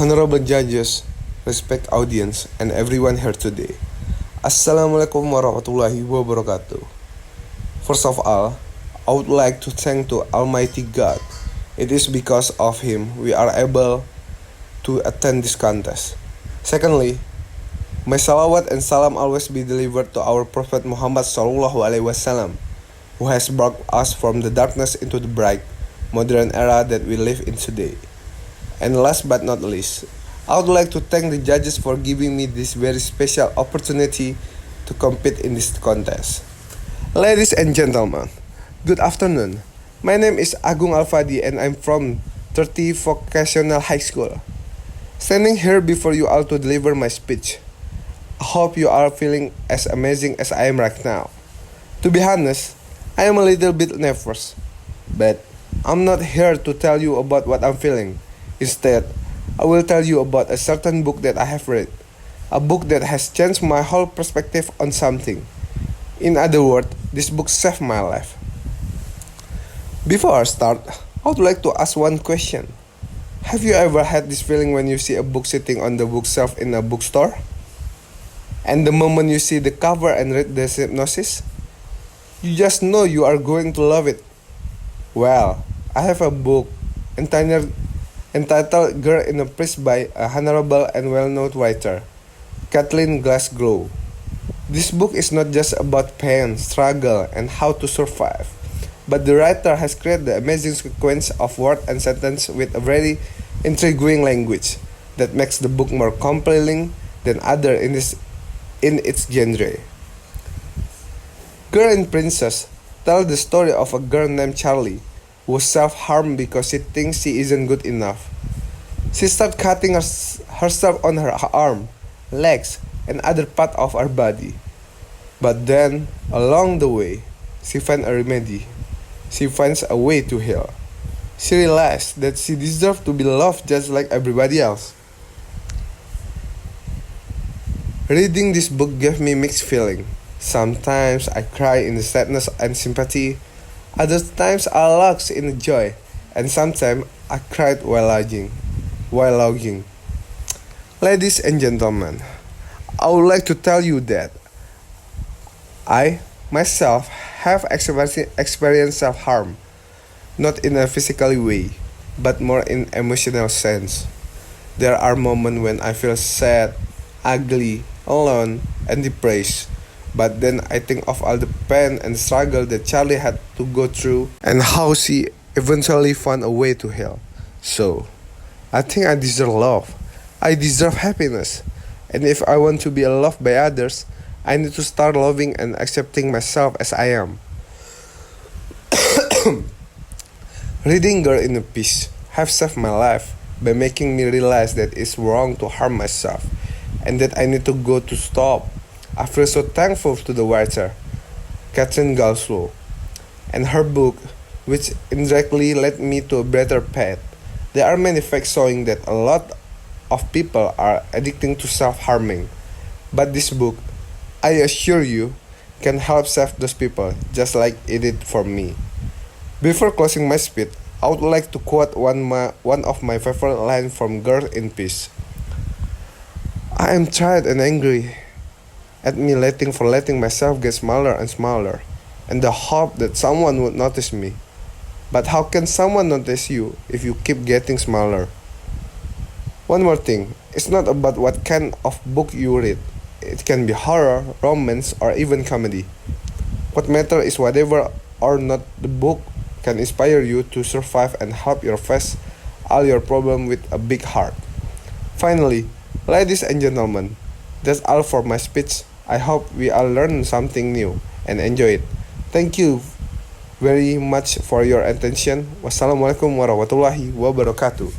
Honorable judges, respect audience, and everyone here today. Assalamualaikum warahmatullahi wabarakatuh. First of all, I would like to thank to Almighty God. It is because of Him we are able to attend this contest. Secondly, may salawat and salam always be delivered to our Prophet Muhammad SAW, who has brought us from the darkness into the bright, modern era that we live in today. And last but not least, I would like to thank the judges for giving me this very special opportunity to compete in this contest. Ladies and gentlemen, good afternoon. My name is Agung Alfadi and I'm from 30 Vocational High School. Standing here before you all to deliver my speech. I hope you are feeling as amazing as I am right now. To be honest, I am a little bit nervous, but I'm not here to tell you about what I'm feeling. Instead, I will tell you about a certain book that I have read, a book that has changed my whole perspective on something. In other words, this book saved my life. Before I start, I would like to ask one question. Have you ever had this feeling when you see a book sitting on the bookshelf in a bookstore? And the moment you see the cover and read the synopsis, you just know you are going to love it. Well, I have a book entitled Girl in a Press by a honorable and well-known writer, Kathleen Glasgow. This book is not just about pain, struggle, and how to survive, but the writer has created the amazing sequence of words and sentences with a very intriguing language that makes the book more compelling than other in its genre. Girl in Princess tells the story of a girl named Charlie who self-harmed because she thinks she isn't good enough. She starts cutting herself on her arm, legs, and other part of her body. But then, along the way, she finds a remedy. She finds a way to heal. She realizes that she deserves to be loved just like everybody else. Reading this book gave me mixed feelings. Sometimes I cry in the sadness and sympathy. Other times I laugh in the joy, and sometimes I cried while logging. Ladies and gentlemen, I would like to tell you that I, myself, have experienced self-harm, not in a physical way, but more in emotional sense. There are moments when I feel sad, ugly, alone, and depressed. But then I think of all the pain and struggle that Charlie had to go through and how she eventually found a way to heal. So, I think I deserve love. I deserve happiness. And if I want to be loved by others, I need to start loving and accepting myself as I am. Reading Girl in a Piece have saved my life by making me realize that it's wrong to harm myself and that I need to go to stop. I feel so thankful to the writer, Kathleen Glasgow, and her book, which indirectly led me to a better path. There are many facts showing that a lot of people are addicted to self-harming, but this book, I assure you, can help save those people, just like it did for me. Before closing my speech, I would like to quote one of my favorite lines from Girl in Peace. I am tired and angry at me letting myself get smaller and smaller, and the hope that someone would notice me. But how can someone notice you if you keep getting smaller? One more thing, it's not about what kind of book you read. It can be horror, romance, or even comedy. What matters is whatever or not the book can inspire you to survive and help you face all your problems with a big heart. Finally, ladies and gentlemen, that's all for my speech. I hope we all learn something new and enjoy it. Thank you very much for your attention. Wassalamualaikum warahmatullahi wabarakatuh.